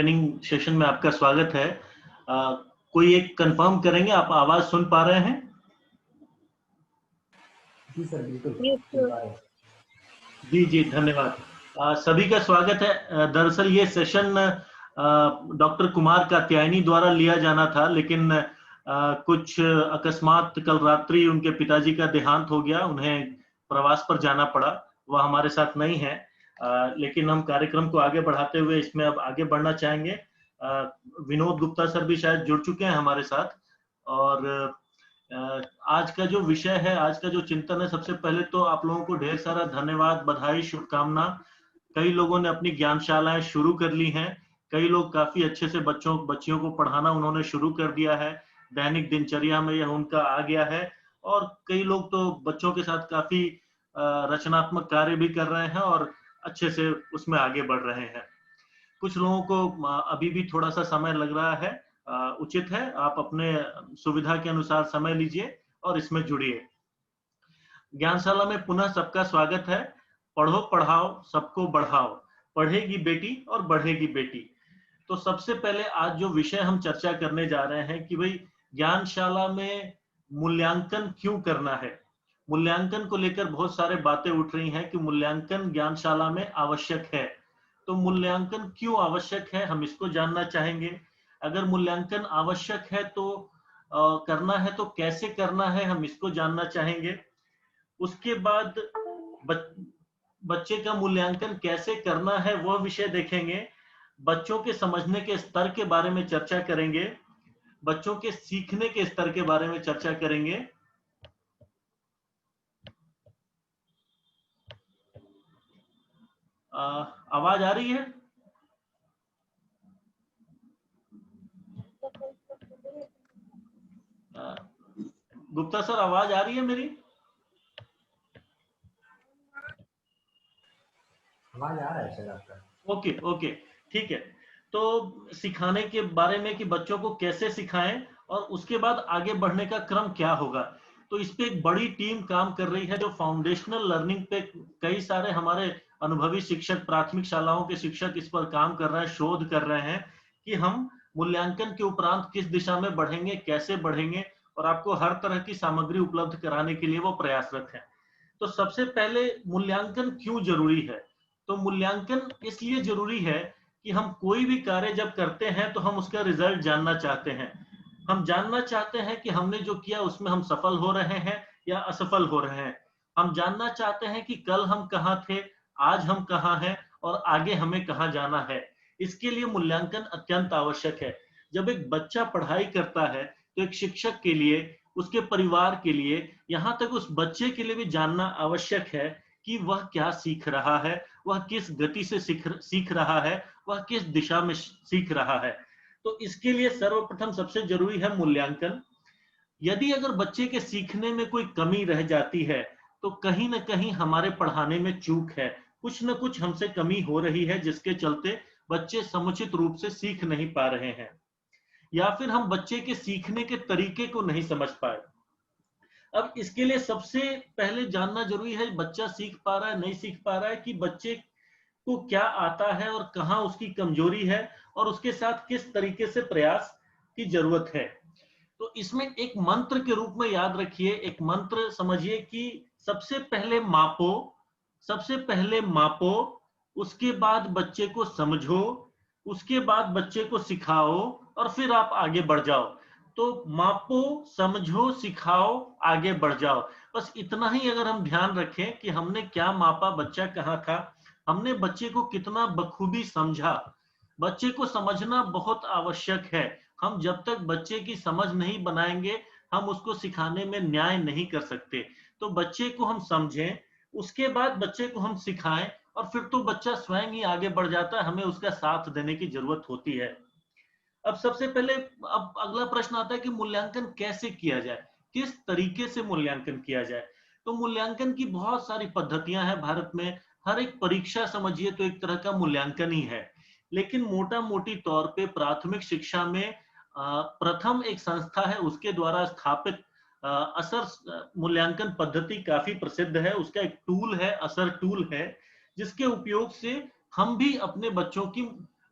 Training session में आपका स्वागत है। कोई एक कंफर्म करेंगे, आप आवाज सुन पा रहे हैं? जी सर, बिल्कुल सुन पा रहे हैं। जी जी, धन्यवाद। सभी का स्वागत है। दरअसल ये सेशन डॉक्टर कुमार कात्यायनी द्वारा लिया जाना था, लेकिन कुछ अकस्मात कल रात्रि उनके पिताजी का देहांत हो गया, उन्हें प्रवास पर जाना पड़ा, वह हमारे साथ नहीं है। लेकिन हम कार्यक्रम को आगे बढ़ाते हुए इसमें अब आगे बढ़ना चाहेंगे। विनोद गुप्ता सर भी शायद जुड़ चुके हैं हमारे साथ। और आज का जो विषय है, आज का जो चिंतन है, सबसे पहले तो आप लोगों को ढेर सारा धन्यवाद, बधाई, शुभकामना। कई लोगों ने अपनी ज्ञानशालाएं शुरू कर ली हैं। कई लोग काफी अच्छे से बच्चियों को पढ़ाना उन्होंने शुरू कर दिया है, दैनिक दिनचर्या में यह उनका आ गया है। और कई लोग तो बच्चों के साथ काफी रचनात्मक कार्य भी कर रहे हैं और अच्छे से उसमें आगे बढ़ रहे हैं। कुछ लोगों को अभी भी थोड़ा सा समय लग रहा है। उचित है, आप अपने सुविधा के अनुसार समय लीजिए और इसमें जुड़िए। ज्ञानशाला में पुनः सबका स्वागत है। पढ़ो पढ़ाओ सबको बढ़ाओ, पढ़ेगी बेटी और बढ़ेगी बेटी। तो सबसे पहले आज जो विषय हम चर्चा करने जा रहे हैं कि भाई ज्ञानशाला में मूल्यांकन क्यों करना है। मूल्यांकन को लेकर बहुत सारे बातें उठ रही हैं कि मूल्यांकन ज्ञानशाला में आवश्यक है। तो मूल्यांकन क्यों आवश्यक है, हम इसको जानना चाहेंगे। अगर मूल्यांकन आवश्यक है तो करना है तो कैसे करना है, हम इसको जानना चाहेंगे। उसके बाद बच्चे का मूल्यांकन कैसे करना है वह विषय देखेंगे। बच्चों के समझने के स्तर के बारे में चर्चा करेंगे, बच्चों के सीखने के स्तर के बारे में चर्चा करेंगे। आवाज आ रही है? गुप्ता सर, आवाज आ रही है मेरी? आवाज आ रहा है सर आपका। ओके ओके, ठीक है। तो सिखाने के बारे में कि बच्चों को कैसे सिखाएं और उसके बाद आगे बढ़ने का क्रम क्या होगा, तो इस पे एक बड़ी टीम काम कर रही है जो फाउंडेशनल लर्निंग पे कई सारे हमारे अनुभवी शिक्षक, प्राथमिक शालाओं के शिक्षक इस पर काम कर रहे हैं, शोध कर रहे हैं कि हम मूल्यांकन के उपरांत किस दिशा में बढ़ेंगे, कैसे बढ़ेंगे, और आपको हर तरह की सामग्री उपलब्ध कराने के लिए वो प्रयासरत है। तो सबसे पहले मूल्यांकन क्यों जरूरी है? तो मूल्यांकन इसलिए जरूरी है कि हम कोई भी कार्य जब करते हैं तो हम उसका रिजल्ट जानना चाहते हैं। हम जानना चाहते हैं कि हमने जो किया उसमें हम सफल हो रहे हैं या असफल हो रहे हैं। हम जानना चाहते हैं कि कल हम कहाँ थे, आज हम कहाँ हैं और आगे हमें कहाँ जाना है। इसके लिए मूल्यांकन अत्यंत आवश्यक है। जब एक बच्चा पढ़ाई करता है तो एक शिक्षक के लिए, उसके परिवार के लिए, यहाँ तक उस बच्चे के लिए भी जानना आवश्यक है कि वह क्या सीख रहा है, वह किस गति से सीख रहा है, वह किस दिशा में सीख रहा है। तो इसके लिए सर्वप्रथम सबसे जरूरी है मूल्यांकन। यदि अगर बच्चे के सीखने में कोई कमी रह जाती है तो कहीं ना कहीं हमारे पढ़ाने में चूक है, कुछ ना कुछ हमसे कमी हो रही है जिसके चलते बच्चे समुचित रूप से सीख नहीं पा रहे हैं, या फिर हम बच्चे के सीखने के तरीके को नहीं समझ पाए। अब इसके लिए सबसे पहले जानना जरूरी है बच्चा सीख पा रहा है, नहीं सीख पा रहा है, कि बच्चे को क्या आता है और कहाँ उसकी कमजोरी है और उसके साथ किस तरीके से प्रयास की जरूरत है। तो इसमें एक मंत्र के रूप में याद रखिए, एक मंत्र समझिए कि सबसे पहले मापो, सबसे पहले मापो, उसके बाद बच्चे को समझो, उसके बाद बच्चे को सिखाओ और फिर आप आगे बढ़ जाओ। तो मापो, समझो, सिखाओ, आगे बढ़ जाओ। बस इतना ही अगर हम ध्यान रखें कि हमने क्या मापा, बच्चा कहाँ था, हमने बच्चे को कितना बखूबी समझा। बच्चे को समझना बहुत आवश्यक है। हम जब तक बच्चे की समझ नहीं बनाएंगे हम उसको सिखाने में न्याय नहीं कर सकते। तो बच्चे को हम समझें, उसके बाद बच्चे को हम सिखाएं और फिर तो बच्चा स्वयं ही आगे बढ़ जाता है, हमें उसका साथ देने की जरूरत होती है। अब सबसे पहले, अब अगला प्रश्न आता है कि मूल्यांकन कैसे किया जाए, किस तरीके से मूल्यांकन किया जाए। तो मूल्यांकन की बहुत सारी पद्धतियां हैं भारत में। हर एक परीक्षा समझिए तो एक तरह का मूल्यांकन ही है। लेकिन मोटा मोटी तौर पे प्राथमिक शिक्षा में प्रथम एक संस्था है, उसके द्वारा स्थापित असर मूल्यांकन पद्धति काफी प्रसिद्ध है। उसका एक टूल है, असर टूल है, जिसके उपयोग से हम भी अपने बच्चों की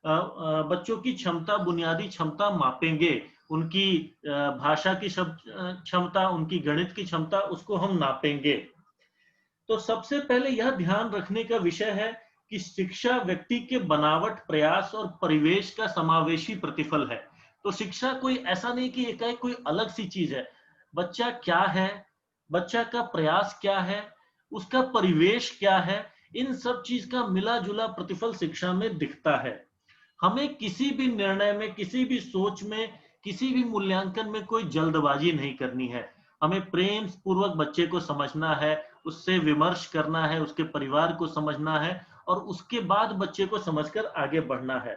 बच्चों की क्षमता, बुनियादी क्षमता मापेंगे, उनकी भाषा की क्षमता, उनकी गणित की क्षमता, उसको हम नापेंगे। तो सबसे पहले यह ध्यान रखने का विषय है कि शिक्षा व्यक्ति के बनावट, प्रयास और परिवेश का समावेशी प्रतिफल है। तो शिक्षा कोई ऐसा नहीं कि एकाएक कोई अलग सी चीज है। बच्चा क्या है, बच्चा का प्रयास क्या है, उसका परिवेश क्या है, इन सब चीज का मिला जुला प्रतिफल शिक्षा में दिखता है। हमें किसी भी निर्णय में, किसी भी सोच में, किसी भी मूल्यांकन में कोई जल्दबाजी नहीं करनी है। हमें प्रेम पूर्वक बच्चे को समझना है, उससे विमर्श करना है, उसके परिवार को समझना है और उसके बाद बच्चे को समझकर आगे बढ़ना है।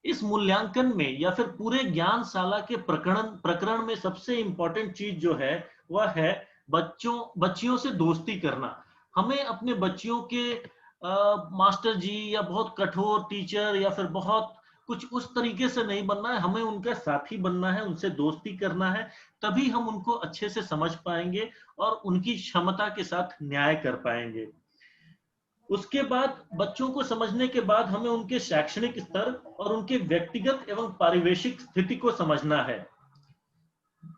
इस मूल्यांकन में या फिर पूरे ज्ञानशाला के प्रकरण प्रकरण में सबसे इंपॉर्टेंट चीज जो है वह है बच्चियों से दोस्ती करना। हमें अपने बच्चियों के मास्टर जी या बहुत कठोर टीचर या फिर बहुत कुछ उस तरीके से नहीं बनना है, हमें उनका साथी बनना है, उनसे दोस्ती करना है। तभी हम उनको अच्छे से समझ पाएंगे और उनकी क्षमता के साथ न्याय कर पाएंगे। उसके बाद बच्चों को समझने के बाद हमें उनके शैक्षणिक स्तर और उनके व्यक्तिगत एवं पारिवेशिक स्थिति को समझना है।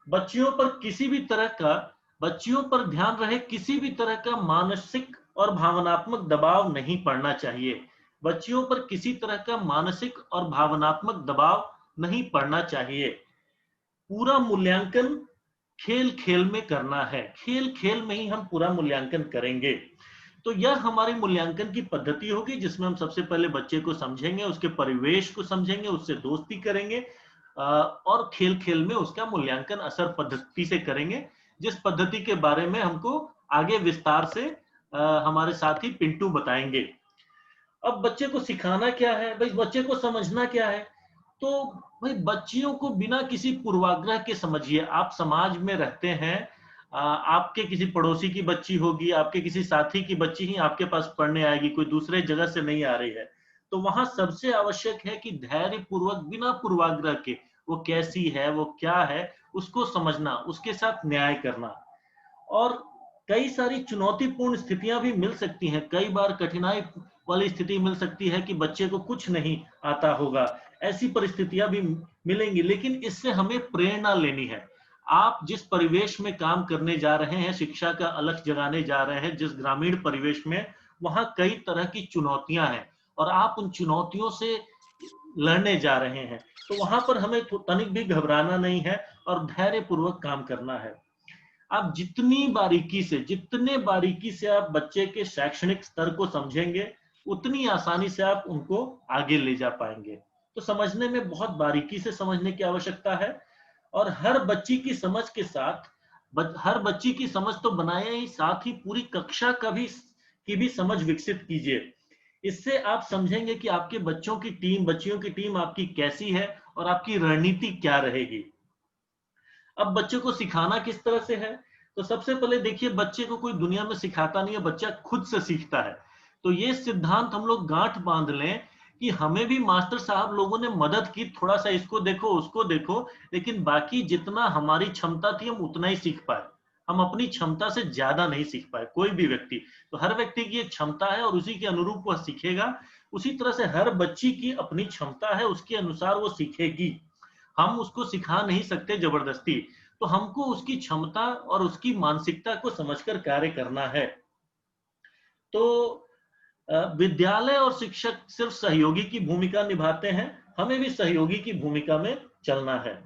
बच्चियों पर किसी भी तरह का बच्चियों पर ध्यान रहे, किसी भी तरह का मानसिक और भावनात्मक दबाव नहीं पड़ना चाहिए। बच्चियों पर किसी तरह का मानसिक और भावनात्मक दबाव नहीं पड़ना चाहिए। पूरा मूल्यांकन खेल खेल में करना है, खेल खेल में ही हम पूरा मूल्यांकन करेंगे। तो यह हमारी मूल्यांकन की पद्धति होगी जिसमें हम सबसे पहले बच्चे को समझेंगे, उसके परिवेश को समझेंगे, उससे दोस्ती करेंगे और खेल खेल में उसका मूल्यांकन असर पद्धति से करेंगे, जिस पद्धति के बारे में हमको आगे विस्तार से हमारे साथी पिंटू बताएंगे। अब बच्चे को सिखाना क्या है भाई, बच्चे को समझना क्या है। तो भाई बच्चियों को बिना किसी पूर्वाग्रह के समझिए। आप समाज में रहते हैं, आपके किसी पड़ोसी की बच्ची होगी, आपके किसी साथी की बच्ची ही आपके पास पढ़ने आएगी, कोई दूसरे जगह से नहीं आ रही है। तो वहां सबसे आवश्यक है कि धैर्य पूर्वक, बिना पूर्वाग्रह के, वो कैसी है, वो क्या है, उसको समझना, उसके साथ न्याय करना। और कई सारी चुनौतीपूर्ण स्थितियां भी मिल सकती हैं, कई बार कठिनाई वाली स्थिति मिल सकती है कि बच्चे को कुछ नहीं आता होगा, ऐसी परिस्थितियां भी मिलेंगी, लेकिन इससे हमें प्रेरणा लेनी है। आप जिस परिवेश में काम करने जा रहे हैं, शिक्षा का अलख जगाने जा रहे हैं, जिस ग्रामीण परिवेश में, वहां कई तरह की चुनौतियां हैं और आप उन चुनौतियों से लड़ने जा रहे हैं। तो वहां पर हमें तनिक भी घबराना नहीं है और धैर्य पूर्वक काम करना है। आप जितने बारीकी से आप बच्चे के शैक्षणिक स्तर को समझेंगे, उतनी आसानी से आप उनको आगे ले जा पाएंगे। तो समझने में बहुत बारीकी से समझने की आवश्यकता है और हर बच्ची की समझ के साथ, हर बच्ची की समझ तो बनाए ही, साथ ही पूरी कक्षा की भी समझ विकसित कीजिए। इससे आप समझेंगे कि आपके बच्चियों की टीम आपकी कैसी है और आपकी रणनीति क्या रहेगी। अब बच्चे को सिखाना किस तरह से है, तो सबसे पहले देखिए, बच्चे को कोई दुनिया में सिखाता नहीं है, बच्चा खुद से सीखता है। तो ये सिद्धांत हम लोग गांठ बांध लें कि हमें भी मास्टर साहब लोगों ने मदद की, थोड़ा सा इसको देखो, उसको देखो, लेकिन बाकी जितना हमारी क्षमता थी हम उतना ही सीख पाए। हम अपनी क्षमता से ज्यादा नहीं सीख पाए, कोई भी व्यक्ति। तो हर व्यक्ति की एक क्षमता है और उसी के अनुरूप वह सीखेगा। उसी तरह से हर बच्ची की अपनी क्षमता है, उसके अनुसार वो सीखेगी। हम उसको सिखा नहीं सकते जबरदस्ती। तो हमको उसकी क्षमता और उसकी मानसिकता को समझकर कार्य करना है। तो विद्यालय और शिक्षक सिर्फ सहयोगी की भूमिका निभाते हैं, हमें भी सहयोगी की भूमिका में चलना है।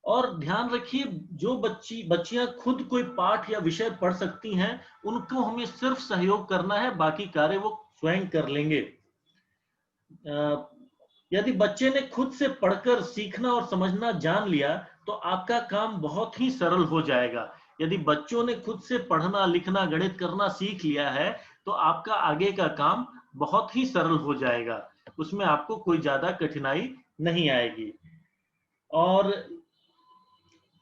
और ध्यान रखिए, जो बच्चियां खुद कोई पाठ या विषय पढ़ सकती हैं, उनको हमें सिर्फ सहयोग करना है, बाकी कार्य वो स्वयं कर लेंगे। यदि बच्चे ने खुद से पढ़कर सीखना और समझना जान लिया तो आपका काम बहुत ही सरल हो जाएगा। यदि बच्चों ने खुद से पढ़ना, लिखना, गणित करना सीख लिया है तो आपका आगे का काम बहुत ही सरल हो जाएगा, उसमें आपको कोई ज्यादा कठिनाई नहीं आएगी। और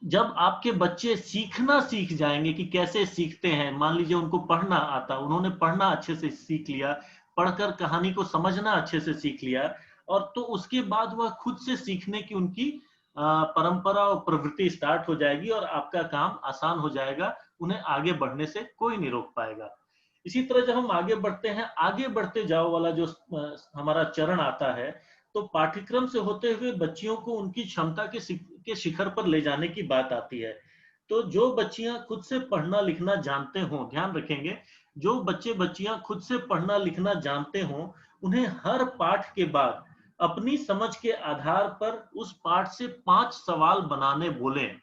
जब आपके बच्चे सीखना सीख जाएंगे कि कैसे सीखते हैं, मान लीजिए उनको पढ़ना आता, उन्होंने पढ़ना अच्छे से सीख लिया, पढ़कर कहानी को समझना अच्छे से सीख लिया, और तो उसके बाद वह खुद से सीखने की उनकी परंपरा और प्रवृत्ति स्टार्ट हो जाएगी और आपका काम आसान हो जाएगा, उन्हें आगे बढ़ने से कोई नहीं रोक पाएगा। इसी तरह जब हम आगे बढ़ते हैं, आगे बढ़ते जाओ वाला जो हमारा चरण आता है, तो पाठ्यक्रम से होते हुए बच्चियों को उनकी क्षमता के शिखर पर ले जाने की बात आती है। तो जो बच्चियां खुद से पढ़ना लिखना जानते हों, ध्यान रखेंगे, जो बच्चे बच्चियां खुद से पढ़ना लिखना जानते हों, उन्हें हर पाठ के बाद अपनी समझ के आधार पर उस पाठ से 5 सवाल बनाने बोलें।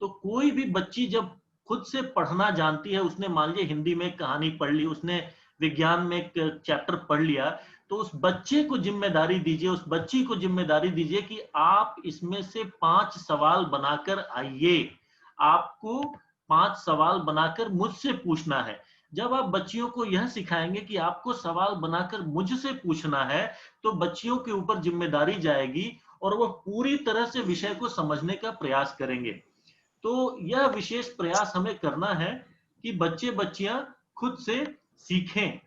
तो कोई भी बच्ची जब खुद से पढ़ना जानती है, उसने मान लीजिए हिंदी में कहानी पढ़ ली, उसने विज्ञान में एक चैप्टर पढ़ लिया, तो उस बच्चे को जिम्मेदारी दीजिए, उस बच्ची को जिम्मेदारी दीजिए कि आप इसमें से 5 सवाल बनाकर आइए। आपको 5 सवाल बनाकर मुझसे पूछना है। जब आप बच्चियों को यह सिखाएंगे कि आपको सवाल बनाकर मुझसे पूछना है, तो बच्चियों के ऊपर जिम्मेदारी जाएगी और वह पूरी तरह से विषय को समझने का प्रयास करेंगे। तो यह विशेष प्रयास हमें करना है कि बच्चे बच्चियां खुद से सीखें,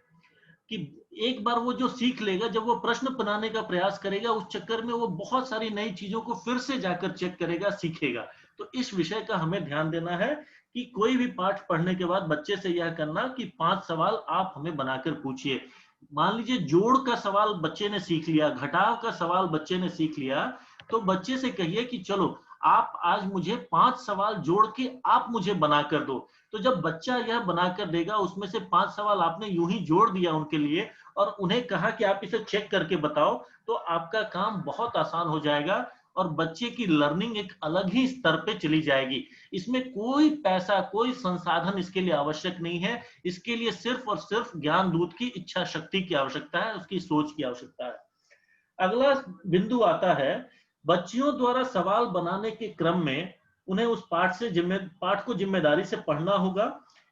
कि एक बार वो जो सीख लेगा, जब वो प्रश्न बनाने का प्रयास करेगा, उस चक्कर में वो बहुत सारी नई चीजों को फिर से जाकर चेक करेगा, सीखेगा। तो इस विषय का हमें ध्यान देना है कि कोई भी पाठ पढ़ने के बाद बच्चे से यह करना कि 5 सवाल आप हमें बनाकर पूछिए। मान लीजिए जोड़ का सवाल बच्चे ने सीख लिया, घटाव का सवाल बच्चे ने सीख लिया, तो बच्चे से कहिए कि चलो आप आज मुझे 5 सवाल जोड़ के आप मुझे बनाकर दो। तो जब बच्चा यह बनाकर देगा, उसमें से 5 सवाल आपने यूं ही जोड़ दिया उनके लिए और उन्हें कहा कि आप इसे चेक करके बताओ, तो आपका काम बहुत आसान हो जाएगा और बच्चे की लर्निंग एक अलग ही स्तर पे चली जाएगी। इसमें कोई पैसा, कोई संसाधन इसके लिए आवश्यक नहीं है। इसके लिए सिर्फ और सिर्फ ज्ञान दूत की इच्छा शक्ति की आवश्यकता है, उसकी सोच की आवश्यकता है। अगला बिंदु आता है, बच्चियों द्वारा सवाल बनाने के क्रम में उन्हें उस पाठ को जिम्मेदारी से पढ़ना होगा।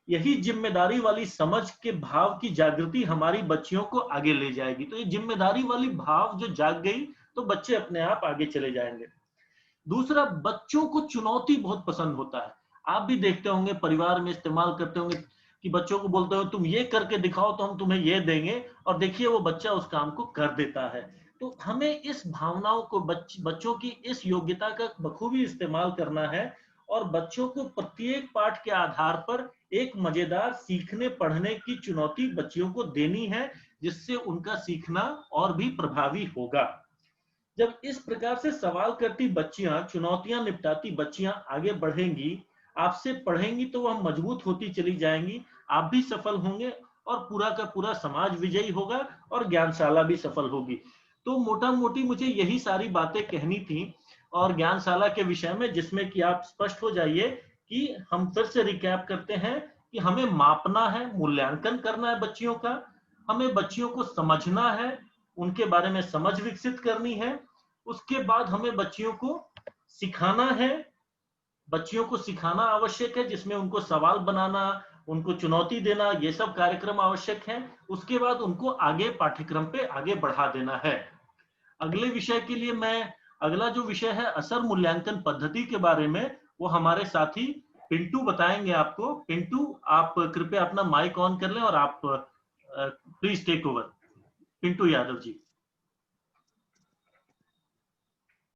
यही जिम्मेदारी वाली समझ के भाव की जागृति हमारी बच्चियों को आगे ले जाएगी। तो ये जिम्मेदारी वाली भाव जो जाग गई, तो बच्चे अपने आप आगे चले जाएंगे। दूसरा, बच्चों को चुनौती बहुत पसंद होता है। आप भी देखते होंगे, परिवार में इस्तेमाल करते होंगे कि बच्चों को बोलते हो तुम ये करके दिखाओ तो हम तुम्हें ये देंगे, और देखिए वो बच्चा उस काम को कर देता है। तो हमें इस भावनाओं को, बच्चों की इस योग्यता का बखूबी इस्तेमाल करना है और बच्चों को प्रत्येक पाठ के आधार पर एक मजेदार सीखने पढ़ने की चुनौती बच्चियों को देनी है, जिससे उनका सीखना और भी प्रभावी होगा। जब इस प्रकार से सवाल करती बच्चियां, चुनौतियां निपटाती बच्चियां आगे बढ़ेंगी, आपसे पढ़ेंगी, तो वह मजबूत होती चली जाएंगी। आप भी सफल होंगे और पूरा का पूरा समाज विजयी होगा और ज्ञानशाला भी सफल होगी। तो मोटा मोटी मुझे यही सारी बातें कहनी थी और ज्ञानशाला के विषय में, जिसमें कि आप स्पष्ट हो जाइए कि हम फिर से रिकैप करते हैं कि हमें मापना है, मूल्यांकन करना है बच्चियों का, हमें बच्चियों को समझना है, उनके बारे में समझ विकसित करनी है। उसके बाद हमें बच्चियों को सिखाना है, बच्चियों को सिखाना आवश्यक है, जिसमें उनको सवाल बनाना, उनको चुनौती देना, ये सब कार्यक्रम आवश्यक है। उसके बाद उनको आगे पाठ्यक्रम पे आगे बढ़ा देना है। अगले विषय के लिए अगला जो विषय है असर मूल्यांकन पद्धति के बारे में, वो हमारे साथी पिंटू बताएंगे आपको। पिंटू, आप कृपया अपना माइक ऑन कर लें और आप please take over. Pintu Yadav ji.